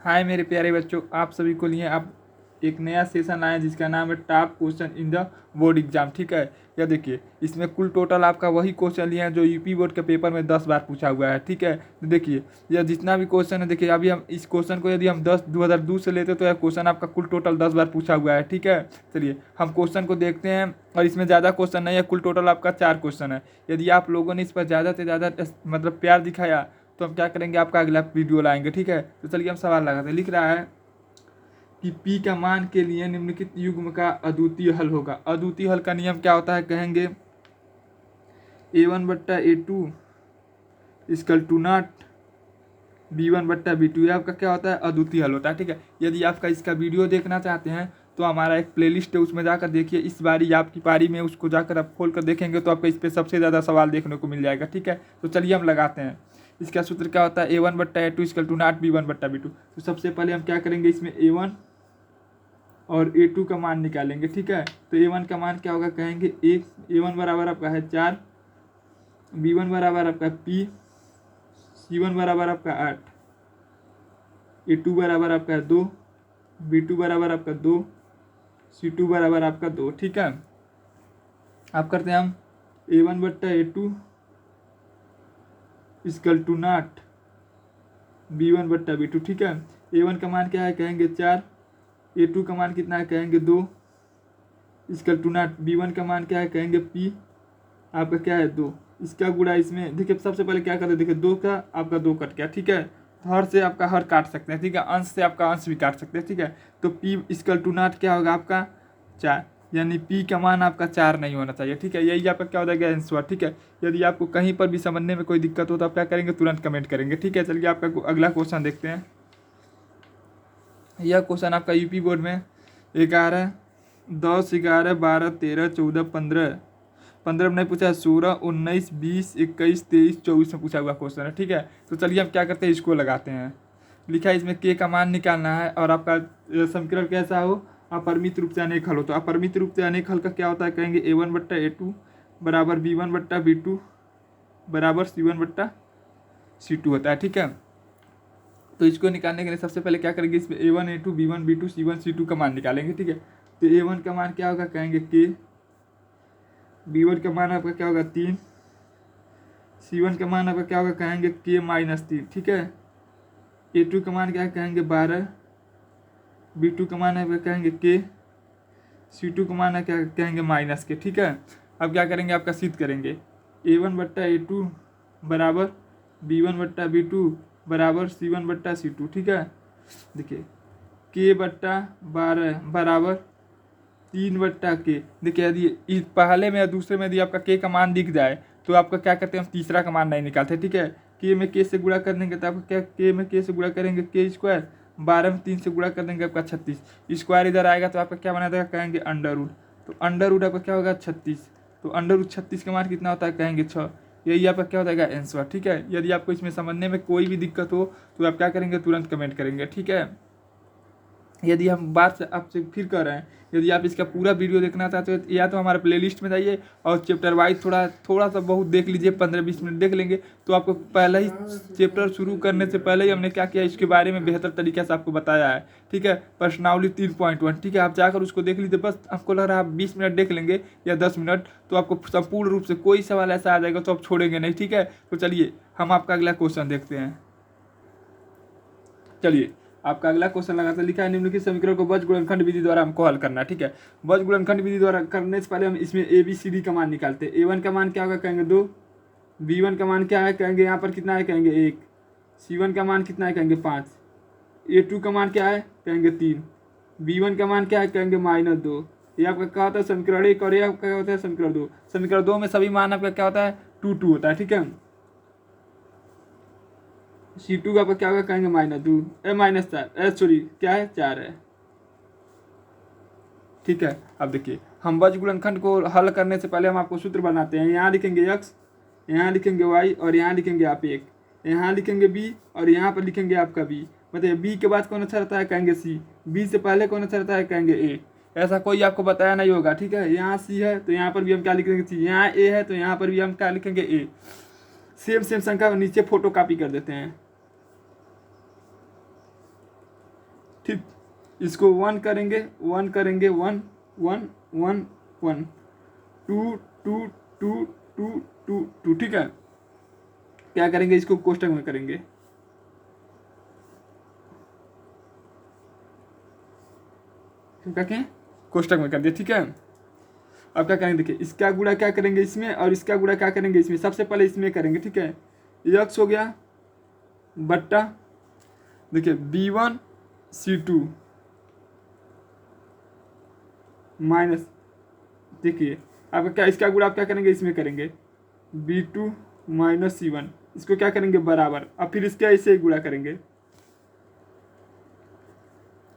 हाय मेरे प्यारे बच्चों, आप सभी को लिए आप एक नया सेशन लाए हैं जिसका नाम है top question in the board exam. ठीक है, यह देखिए इसमें कुल टोटल आपका वही क्वेश्चन लिए हैं जो यूपी बोर्ड के पेपर में 10 बार पूछा हुआ है। ठीक है, तो देखिए यह जितना भी क्वेश्चन है, देखिए अभी हम इस क्वेश्चन को यदि हम 2002 से लेते तो यह क्वेश्चन आपका कुल टोटल 10 बार पूछा हुआ है। ठीक है, चलिए हम क्वेश्चन को देखते हैं। और इसमें ज़्यादा क्वेश्चन नहीं है, कुल टोटल आपका 4 क्वेश्चन है। यदि आप लोगों ने इस पर ज़्यादा से ज़्यादा मतलब प्यार दिखाया तो हम क्या करेंगे, आपका अगला वीडियो लाएंगे। ठीक है, तो चलिए हम सवाल लगाते हैं। लिख रहा है कि पी का मान के लिए निम्नलिखित युग्म का अद्वितीय हल होगा। अद्वितीय हल का नियम क्या होता है, कहेंगे A1/A2 equal to not B1/B2। ये आपका क्या होता है, अद्वितीय हल होता है। ठीक है, यदि आपका इसका वीडियो देखना चाहते हैं तो हमारा एक प्लेलिस्ट है, उसमें जाकर देखिए। इस बारी आपकी पारी में उसको जाकर आप खोल कर देखेंगे तो आपको इस पर सबसे ज़्यादा सवाल देखने को मिल जाएगा। ठीक है, तो चलिए हम लगाते हैं। इसका सूत्र क्या होता है, A1/A2 equal to not B1/B2। तो सबसे पहले हम क्या करेंगे, इसमें A1 और A2 का मान निकालेंगे। ठीक है, तो A1 का मान क्या होगा, कहेंगे A1 बराबर आपका है 4, B1 बराबर आपका P, C1 बराबर आपका 8, A2 बराबर आपका 2, B2 बराबर आपका 2, C2 बराबर आपका 2। ठीक है, अब करते हैं हम A1/A2 equal to not B1/B2। ठीक है, A1 का मान क्या है, कहेंगे 4, A2 का मान कितना है, कहेंगे 2 इक्वल टू नॉट B1 का मान क्या है, कहेंगे P आपका क्या है 2। इसका गुणा इसमें, देखिए सबसे पहले क्या करते हैं, देखिए 2 का आपका 2 कट गया। ठीक है, हर से आपका हर काट सकते हैं। ठीक है, अंश से आपका अंश भी काट सकते हैं। ठीक है, तो P इक्वल टू नॉट क्या होगा आपका 4, यानी P का मान आपका 4 नहीं होना चाहिए। ठीक है, यही आपका क्या हो जाएगा आंसर। ठीक है, यदि आपको कहीं पर भी समझने में कोई दिक्कत हो तो आप क्या करेंगे, तुरंत कमेंट करेंगे। ठीक है, चलिए आपका अगला क्वेश्चन देखते हैं। यह क्वेश्चन आपका यूपी बोर्ड में 11, 10, 11, 12, 13, 14, 15 में नहीं पूछा है, 16, 19, 20, 21, 23, 24 में पूछा हुआ क्वेश्चन है। ठीक है, तो चलिए हम क्या करते हैं, इसको लगाते हैं। लिखा है इसमें के का मान निकालना है और आपका समीकरण कैसा हो, अपरिमित रूप से अनेक हल हो। तो अपरिमित रूप से अनेक हल का क्या होता है, कहेंगे A1/A2 बराबर B1/B2 बराबर C1/C2 होता है। ठीक है, तो इसको निकालने के लिए सबसे पहले क्या करेंगे, इसमें A1, A2, B1, B2, C1, C2 का मान निकालेंगे। ठीक है, तो A1 का मान क्या होगा, कहेंगे K, B1 का मान आपका क्या होगा 3, C1 का मान आपका क्या होगा, कहेंगे K-3। ठीक है, A2 का मान क्या है, कहेंगे 12, B2 का मान आपका कहेंगे K, C2 का मान है क्या, कहेंगे -K। ठीक है, अब क्या करेंगे, आपका सिद्ध करेंगे A1/A2 बराबर B1/B2 बराबर C1/C2। ठीक है, देखिए K/12 बराबर 3/K। देखिए यदि इस पहले में या दूसरे में यदि आपका K का मान दिख जाए तो आपका क्या करते हैं, हम तीसरा का मान नहीं निकालते। ठीक है, K में K से गुणा कर देंगे तो आपका क्या, K में K से गुणा करेंगे K², 12 में 3 से गुणा कर देंगे आपका 36, स्क्वायर इधर आएगा तो आपका क्या बना देगा, कहेंगे अंडर रूट। तो अंडर रूट आपका क्या होगा 36, तो अंडर रूट 36 का मान कितना होता है, कहेंगे 6। यही आपका क्या हो जाएगा आंसर। ठीक है, यदि आपको इसमें समझने में कोई भी दिक्कत हो तो आप क्या करेंगे, तुरंत कमेंट करेंगे। ठीक है, यदि हम बात से आपसे फिर कर रहे हैं, यदि आप इसका पूरा वीडियो देखना चाहते हो तो या तो हमारे प्लेलिस्ट में जाइए और चैप्टर वाइज थोड़ा सा बहुत देख लीजिए, 15-20 मिनट देख लेंगे तो आपको पहले ही चैप्टर शुरू करने से पहले ही हमने क्या किया, इसके बारे में बेहतर तरीके से आपको बताया है। ठीक है, प्रश्नावली 3.1। ठीक है, आप जाकर उसको देख लीजिए। बस आपको लग रहा है आप 20 मिनट देख लेंगे या 10 मिनट तो आपको संपूर्ण रूप से कोई सवाल ऐसा आ जाएगा तो आप छोड़ेंगे नहीं। ठीक है, तो चलिए हम आपका अगला क्वेश्चन देखते हैं। चलिए आपका अगला क्वेश्चन लगातार लिखा है, निम्नलिखित समीकरण को बज गुणनखंड विधि द्वारा हमको हल करना है। ठीक है, बज गुणनखंड विधि द्वारा करने से पहले हम इसमें ABCD का मान निकालते हैं। A1 का मान क्या होगा, कहेंगे 2, B1 का मान क्या है, कहेंगे यहाँ पर कितना है, कहेंगे 1, C1 का मान कितना है, कहेंगे 5, A2 का मान क्या है, कहेंगे 3, B1 का मान क्या है, कहेंगे -2। ये आपका क्या होता है, समीकरण 1 और ये आपका क्या होता है, समीकरण 2। समीकरण 2 में सभी मान आपका क्या होता है, 2 होता है। ठीक है, C2 का आपका क्या होगा, कहेंगे -4 सॉरी क्या है, 4 है। ठीक है, अब देखिए हम बज गुणनखंड को हल करने से पहले हम आपको सूत्र बनाते हैं। यहाँ लिखेंगे x, यहाँ लिखेंगे y और यहाँ लिखेंगे आप 1, यहाँ लिखेंगे b और यहाँ पर लिखेंगे आपका b। मतलब b के बाद कौन अच्छा रहता है, कहेंगे c, b से पहले कौन अच्छा रहता है, कहेंगे a। ऐसा कोई आपको बताया नहीं होगा। ठीक है, यहाँ c है तो यहाँ पर भी हम क्या लिखेंगे c, यहाँ a है तो यहाँ पर भी हम क्या लिखेंगे a। सेम संख्या नीचे फोटो कॉपी कर देते हैं। ठीक, इसको 1 करेंगे 1 करेंगे 1 1 1 1 2 2 2 2 2 2, ठीक है। क्या करेंगे, इसको कोष्टक में करेंगे, क्या कहें, कोष्टक में कर दिया, ठीक है। अब क्या करेंगे, देखिए इसका गुणा क्या करेंगे इसमें और इसका गुणा क्या करेंगे इसमें, सबसे पहले इसमें करेंगे, ठीक है। x हो गया बट्टा, देखिए b1 c2 माइनस, देखिए आपका क्या, इसका गुणा आप क्या करेंगे इसमें करेंगे b2 माइनस c1, इसको क्या करेंगे बराबर, अब फिर इसका ऐसे ही गुणा करेंगे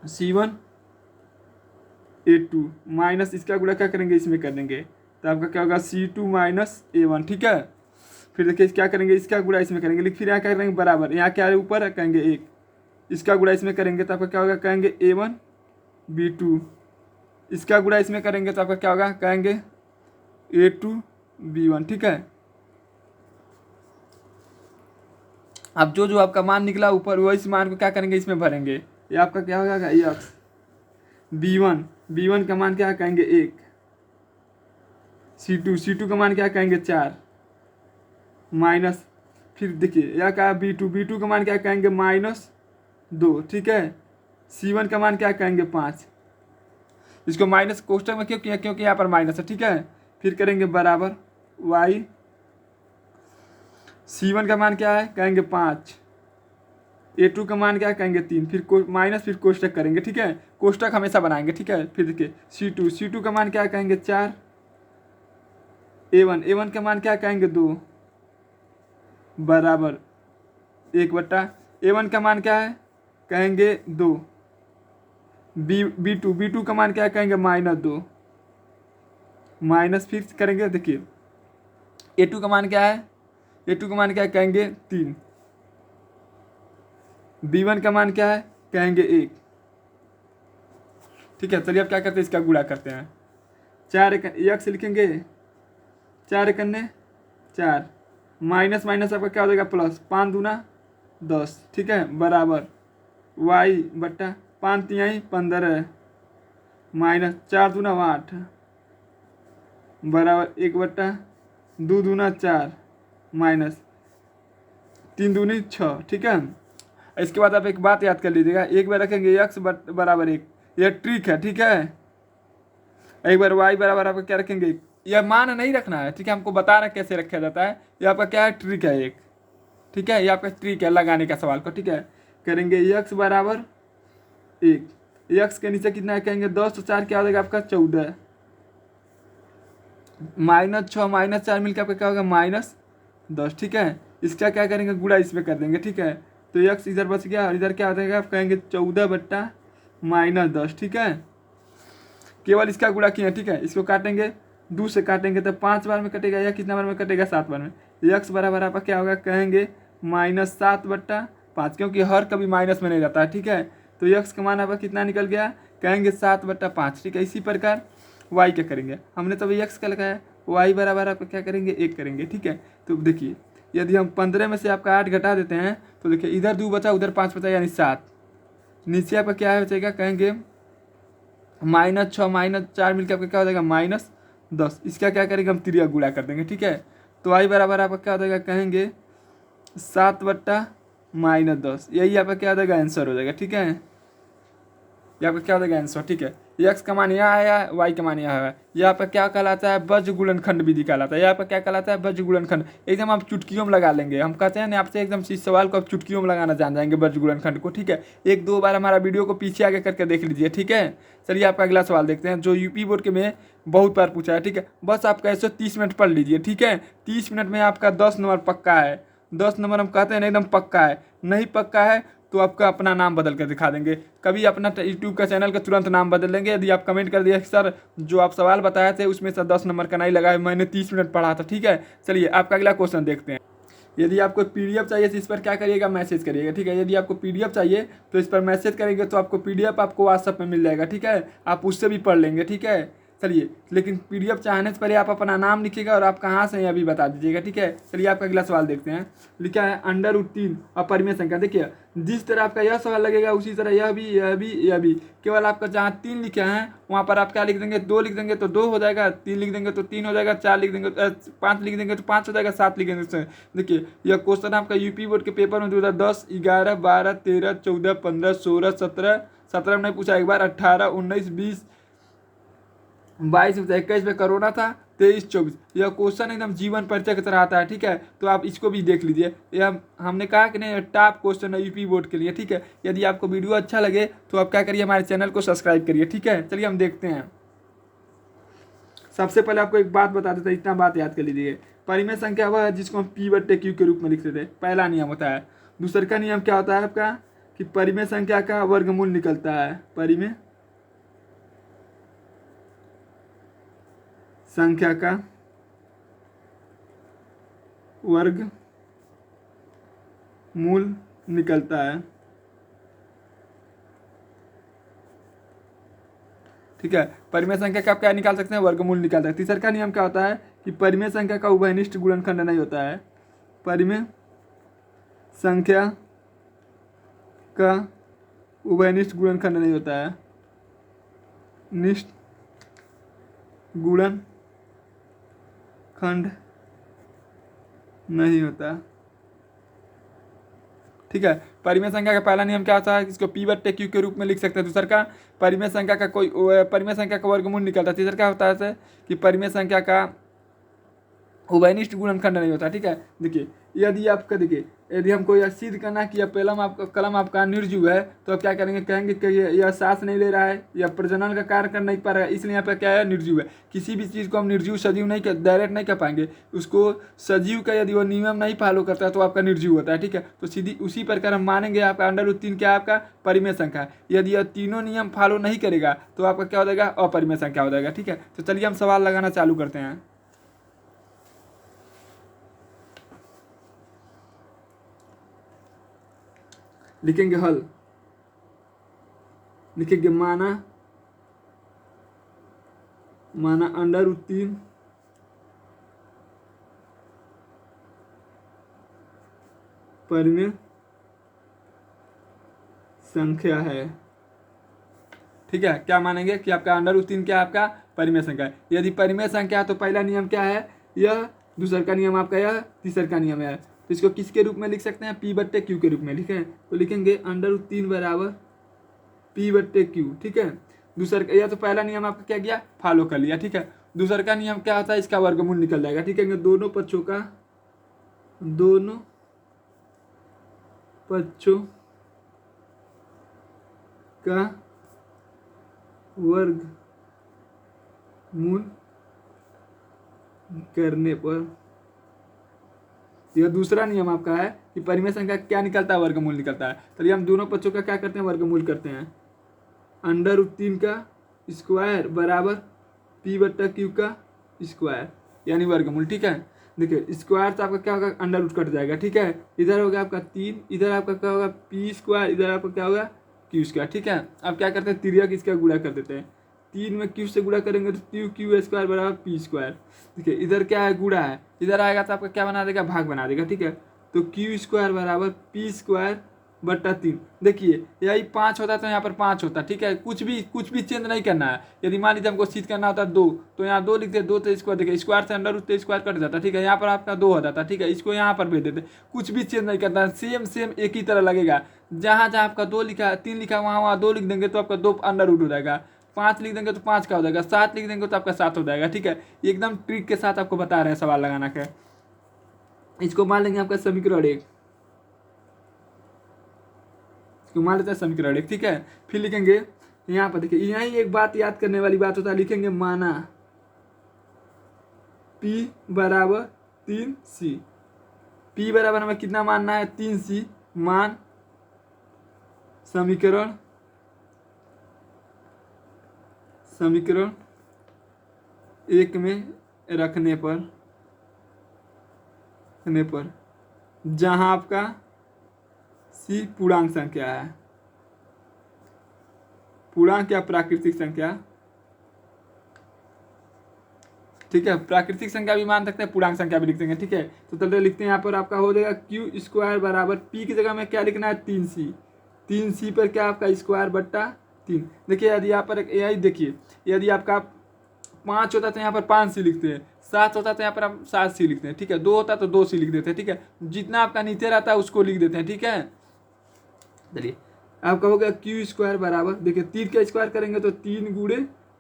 c1 a2 माइनस, इसका गुणा क्या करेंगे इसमें कर देंगे, तो आपका क्या होगा c2 माइनस a1, ठीक है। फिर देखिए क्या करेंगे, इसका गुणा इसमें करेंगे, लेकिन फिर यहाँ क्या करेंगे बराबर, यहाँ क्या है ऊपर कहेंगे 1, इसका गुणा इसमें करेंगे तो आपका क्या होगा, कहेंगे a1 b2, इसका गुणा इसमें करेंगे तो आपका क्या होगा, कहेंगे a2 b1, ठीक है। अब जो आपका मान निकला ऊपर वो इस मान को क्या करेंगे इसमें भरेंगे, ये आपका क्या होगा x b1 का मान क्या कहेंगे 1, c2 का मान क्या कहेंगे 4 माइनस, फिर देखिए यह क्या b2 का मान क्या कहेंगे -2, ठीक है। c1 का मान क्या कहेंगे 5, इसको माइनस कोष्टक में क्यों किया, क्योंकि यहाँ पर माइनस है, ठीक है। फिर करेंगे बराबर y, c1 का मान क्या है कहेंगे 5, a2 का मान क्या कहेंगे 3, फिर माइनस, फिर कोष्टक करेंगे, ठीक है। कोष्टक हमेशा बनाएंगे, ठीक है। फिर देखिए c2 का मान क्या कहेंगे 4, a1 का मान क्या कहेंगे 2 बराबर 1 बट्टा, a1 का मान क्या है कहेंगे 2, b2 का मान क्या कहेंगे -2 माइनस, फिर करेंगे देखिए a2 का मान क्या है, a2 का मान क्या कहेंगे 3, b1 का मान क्या है कहेंगे 1, ठीक है। चलिए अब क्या करते हैं, इसका गुणा करते हैं, 4 x लिखेंगे 4 कन्ने 4 माइनस माइनस आपका क्या हो जाएगा प्लस, 5 दूना 10, ठीक है, बराबर y बट्टा 5 तिहाई 15 माइनस 4 दूना 8 बराबर 1 बट्टा 2 दूना 4 माइनस 3 दूनी 6, ठीक है। इसके बाद आप एक बात याद कर लीजिएगा, एक बार रखेंगे x बराबर 1, यह ट्रिक है, ठीक है। एक बार y बराबर आपका क्या रखेंगे, यह मान नहीं रखना है, ठीक है, हमको बता रहा कैसे रखा जाता है, ये आपका क्या है ट्रिक है एक, ठीक है, ये आपका ट्रिक है लगाने का सवाल को, ठीक है। करेंगे x बराबर 1, x के नीचे कितना है कहेंगे 10, तो 4 क्या हो जाएगा आपका 14 -6 -4 मिलकर आपका क्या होगा -10, ठीक है। इसका क्या करेंगे गुणा इसमें कर देंगे, ठीक है। तो x इधर बच गया और इधर क्या हो जाएगा आप कहेंगे 14 बट्टा -10, ठीक है। केवल इसका गुणा किया, ठीक है। इसको काटेंगे 2 से काटेंगे तो 5 बार में कटेगा, या कितना बार में कटेगा 7 बार में, x बराबर आपका क्या होगा कहेंगे -7 बट्टा 5, क्योंकि हर कभी माइनस में नहीं रहता है, ठीक है। तो x का मान आपका कितना निकल गया कहेंगे 7 बट्टा 5, ठीक है। इसी प्रकार y क्या करेंगे, हमने तो x का लगाया, y बराबर आपका क्या करेंगे 1 करेंगे, ठीक है। तो देखिए यदि हम 15 में से आपका 8 घटा देते हैं तो देखिए इधर 2 बचा उधर 5 बचा, यानी 7, नीचे आपका क्या बचेगा कहेंगे -6 -4 मिलकर आपका क्या हो जाएगा -10, इसका क्या करेंगे हम त्रिया गुणा कर देंगे, ठीक है। तो y बराबर आपका क्या हो जाएगा कहेंगे 7 बट्टा -10, यही आपका क्या हो जाएगा आंसर हो जाएगा, ठीक है। ये आपका क्या हो जाएगा आंसर, ठीक है। x का मान यहाँ आया है, y का मान यहाँ है, यह आपका क्या कहलाता है वज्र गुणनखंड विधि कहलाता है, यह आपका क्या कहलाता है वज्र गुणनखंड। एकदम आप चुटकियों में लगा लेंगे, हम कहते हैं ना आपसे एकदम इस सवाल को आप चुटकियों में लगाना जान जाएंगे वज्र गुणनखंड को, ठीक है। 1-2 बार हमारा वीडियो को पीछे आगे करके देख लीजिए, ठीक है। चलिए आपका अगला सवाल देखते हैं, जो यूपी बोर्ड के में बहुत बार पूछा है, ठीक है। बस आप कैसे 30 मिनट पढ़ लीजिए, ठीक है। 30 मिनट में आपका 10 नंबर पक्का है, 10 नंबर हम कहते हैं ना एकदम पक्का है, नहीं पक्का है तो आपका अपना नाम बदल कर दिखा देंगे, कभी अपना यूट्यूब का चैनल का तुरंत नाम बदल देंगे यदि आप कमेंट कर दिए सर जो आप सवाल बताए थे उसमें से 10 नंबर का नहीं लगा है, मैंने 30 मिनट पढ़ा था, ठीक है। चलिए आपका अगला क्वेश्चन देखते हैं। यदि आपको PDF चाहिए तो इस पर क्या करिएगा मैसेज करिएगा, ठीक है। यदि आपको PDF चाहिए तो इस पर मैसेज करेंगे तो आपको PDF आपको व्हाट्सएप में मिल जाएगा, ठीक है। आप उससे भी पढ़ लेंगे, ठीक है। चलिए, लेकिन PDF चाहने से पहले आप अपना नाम लिखिएगा और आप कहाँ से हैं अभी बता दीजिएगा, ठीक है। चलिए आपका अगला सवाल देखते हैं। लिखा है √3 अपरिमेय संख्या। देखिए जिस तरह आपका यह सवाल लगेगा उसी तरह यह भी, केवल आपका जहाँ 3 लिखे हैं वहाँ पर आप क्या लिख देंगे, 2 लिख देंगे तो 2 हो जाएगा, 3 लिख देंगे तो 3 हो जाएगा, 4 लिख देंगे 5 लिख देंगे तो 5 हो जाएगा, 7 लिख देंगे तो। देखिए यह क्वेश्चन आपका यूपी बोर्ड के पेपर में 2010, 11, 12, 13, 14, 15, 16, 17 में नहीं पूछा एक बार, 18, 19, 20, 22, 21 में कोरोना था, 23, 24। यह क्वेश्चन एकदम जीवन परिचय की तरह आता है, ठीक है। तो आप इसको भी देख लीजिए, यह हमने कहा कि नहीं टॉप क्वेश्चन है यूपी बोर्ड के लिए, ठीक है। यदि आपको वीडियो अच्छा लगे तो आप क्या करिए, हमारे चैनल को सब्सक्राइब करिए, ठीक है। चलिए हम देखते हैं। सबसे पहले आपको एक बात बता देते हैं, इतना बात याद कर लीजिए। परिमेय संख्या वह है जिसको हम P/Q के रूप में लिखते थे, पहला नियम होता है। दूसरा का नियम क्या होता है आपका कि परिमेय संख्या का वर्गमूल निकलता है, परिमेय संख्या का वर्गमूल निकलता है, ठीक है। परिमेय संख्या का आप क्या निकाल सकते हैं, वर्गमूल निकालता है। तीसरा का नियम क्या होता है कि परिमेय संख्या का उभयनिष्ठ गुणनखंड नहीं होता है, परिमेय संख्या का उभयनिष्ठ गुणनखंड नहीं होता है, निष्ठ गुणनखंड नहीं होता, ठीक है। परिमेय संख्या का पहला नियम क्या होता है, इसको P/Q के रूप में लिख सकते हैं। दूसरा का परिमेय संख्या का परिमेय संख्या का वर्गमूल निकलता है। तीसरा क्या होता है कि परिमेय संख्या का उभयनिष्ठ गुणनखंड नहीं होता, ठीक है। देखिए यदि आपका यदि हमको यह सिद्ध करना है कि यह कलम आपका निर्जीव है, तो आप क्या करेंगे, कहेंगे कि यह सांस नहीं ले रहा है, यह प्रजनन का कार्य कर नहीं पा रहा है, इसलिए यहाँ पे क्या है, निर्जीव है। किसी भी चीज़ को हम निर्जीव सजीव नहीं डायरेक्ट नहीं कर पाएंगे, उसको सजीव का यदि वो नियम नहीं फॉलो करता है तो आपका निर्जीव होता है, ठीक है। तो सीधी उसी प्रकार हम मानेंगे आपका √3 क्या आपका परिमेय संख्या है। यदि यह तीनों नियम फॉलो नहीं करेगा तो आपका क्या हो जाएगा, अपरिमेय संख्या हो जाएगा, ठीक है। तो चलिए हम सवाल लगाना चालू करते हैं। लिखेंगे हल, लिखेंगे माना √3 परिमेय संख्या है, ठीक है। क्या मानेंगे कि आपका √3 क्या आपका परिमेय संख्या है। यदि परिमेय संख्या है तो पहला नियम क्या है, यह। दूसरा का नियम आपका यह, तीसरा का नियम है। तो इसको किसके रूप में लिख सकते हैं, P/Q के रूप में, ठीक है। तो लिखेंगे √3 बराबर P/Q, ठीक है। दूसरा यह तो पहला नियम आपका क्या किया, फॉलो कर लिया, ठीक है। दूसरा का नियम क्या होता है, इसका वर्गमूल निकल जाएगा, ठीक है। दोनों पक्षों का वर्गमूल करने पर, यह दूसरा नियम आपका है कि परिमेय संख्या क्या निकलता है, वर्गमूल निकलता है। चलिए हम दोनों पक्षों का क्या करते हैं, वर्गमूल करते हैं। √3 का स्क्वायर बराबर P/Q का स्क्वायर, यानी वर्गमूल, ठीक है। देखिए स्क्वायर तो आपका क्या होगा, √ कट जाएगा, ठीक है। इधर हो गया आपका 3, इधर आपका क्या होगा P², इधर आपका क्या होगा Q², ठीक है। अब क्या करते हैं, तिर्यक इसका गुणा कर देते हैं। 3 में Q से गुणा करेंगे तो Q² बराबर P²। देखिए इधर क्या है, गुणा है, इधर आएगा तो आपका क्या बना देगा, भाग बना देगा, ठीक है। तो Q² बराबर P²/3। देखिए यही 5 होता है तो यहाँ पर 5 होता है, ठीक है। कुछ भी चेंज नहीं करना है। यदि मान लीजिए हमको सिद्ध करना होता है 2, तो यहाँ 2 लिखते, 2 तो स्क्वायर, देखिए स्क्वायर से √3 स्क्वायर कट जाता है, ठीक है। यहाँ पर आपका 2 हो जाता है, ठीक है। इसको यहाँ पर भेज देते, कुछ भी चेंज नहीं करना है, सेम एक ही तरह लगेगा। जहाँ आपका 2 लिखा है, 3 लिखा है, वहाँ 2 लिख देंगे तो आपका 2 √ हो जाएगा। 5 लिख देंगे तो 5 का हो जाएगा, 7 लिख देंगे तो आपका 7 हो जाएगा, ठीक है। एकदम ट्रिक के साथ आपको बता रहे हैं सवाल लगाना का। इसको मान लेंगे आपका समीकरण 1, मान लेते हैं समीकरण 1, ठीक है। फिर लिखेंगे यहाँ पर, देखिए यही एक बात याद करने वाली बात होता है, लिखेंगे माना P/3C। P बराबर हमें कितना मानना है, 3C मान समीकरण 1 में रखने पर जहाँ आपका C पूर्णांक संख्या है, पूर्णांक या प्राकृतिक संख्या ठीक है। प्राकृतिक संख्या भी मान सकते हैं, पूर्णांक संख्या भी लिख देंगे, ठीक है। तो चलिए लिखते हैं यहाँ पर आपका हो जाएगा क्यू स्क्वायर बराबर पी की जगह में क्या लिखना है 3c, 3c पर क्या आपका स्क्वायर बट्टा 3। देखिए यदि यहाँ पर यही देखिए, यदि आपका 5 होता तो यहाँ पर 5c लिखते हैं, 7 होता तो यहाँ पर आप 7c लिखते हैं, ठीक है। 2 होता तो 2c लिख देते हैं, ठीक है। जितना आपका नीचे रहता है उसको लिख देते हैं, ठीक है। चलिए आपका हो गया क्यू स्क्वायर बराबर, देखिए 3 का स्क्वायर करेंगे तो 3 गुणे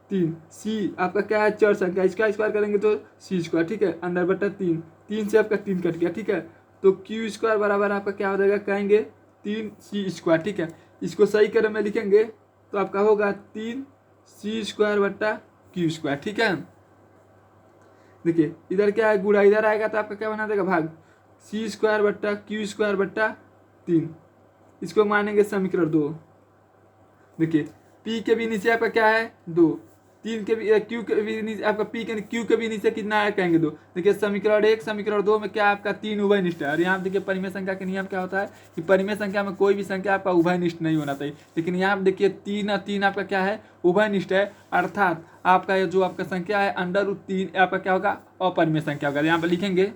3, सी आपका क्या है चर संख्या, इसका स्क्वायर करेंगे तो सी स्क्वायर, ठीक है। अंडर बटा 3, 3 से आपका 3 कट गया, ठीक है। तो क्यू स्क्वायर बराबर आपका क्या हो जाएगा, कहेंगे 3c स्क्वायर, ठीक है। इसको सही क्रम में लिखेंगे तो आपका होगा 3c स्क्वायर बट्टा क्यू स्क्वायर, ठीक है। देखिए इधर क्या है गुणा, इधर आएगा तो आपका क्या बना देगा भाग, सी स्क्वायर बट्टा क्यू स्क्वायर बट्टा 3, इसको मानेंगे समीकरण 2। देखिए पी के भी नीचे आपका क्या है 2, 3 के भी क्यू के भी नीचे आपका पी के क्यू के भी नीचे कितना है कहेंगे 2। देखिए समीकरण 1 समीकरण 2 में क्या आपका 3 उभयनिष्ठ है। और यहाँ देखिए परिमेय संख्या के नियम क्या होता है कि परिमेय संख्या में कोई भी संख्या आपका उभयनिष्ठ नहीं होना चाहिए, लेकिन यहाँ देखिए 3 और 3 आपका क्या है उभयनिष्ठ है, अर्थात आपका जो आपका संख्या है √3 आपका क्या होगा अपरिमेय संख्या होगा। यहाँ पर लिखेंगे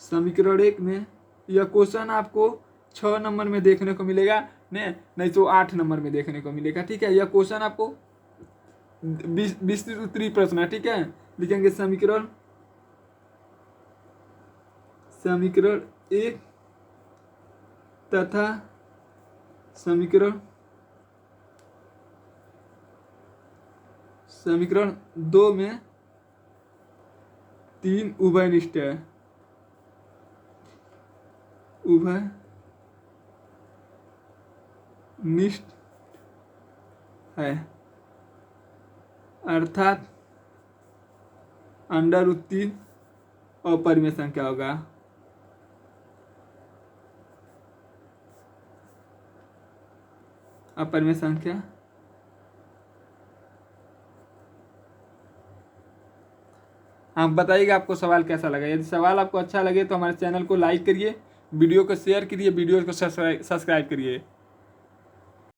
समीकरण 1 में यह क्वेश्चन आपको 6 नंबर में देखने को मिलेगा, नहीं तो 8 नंबर में देखने को मिलेगा, ठीक है। यह क्वेश्चन आपको 20 उत्तरी प्रश्न है, ठीक है। लिखेंगे समीकरण 1 तथा समीकरण 2 में 3 उभयनिष्ठ है, उभयनिष्ठ है, अर्थात √3 अपरिमेय संख्या होगा। अपरिमेय संख्या आप बताइएगा आपको सवाल कैसा लगा। यदि सवाल आपको अच्छा लगे तो हमारे चैनल को लाइक करिए, वीडियो को शेयर करिए, वीडियो को सब्सक्राइब करिए।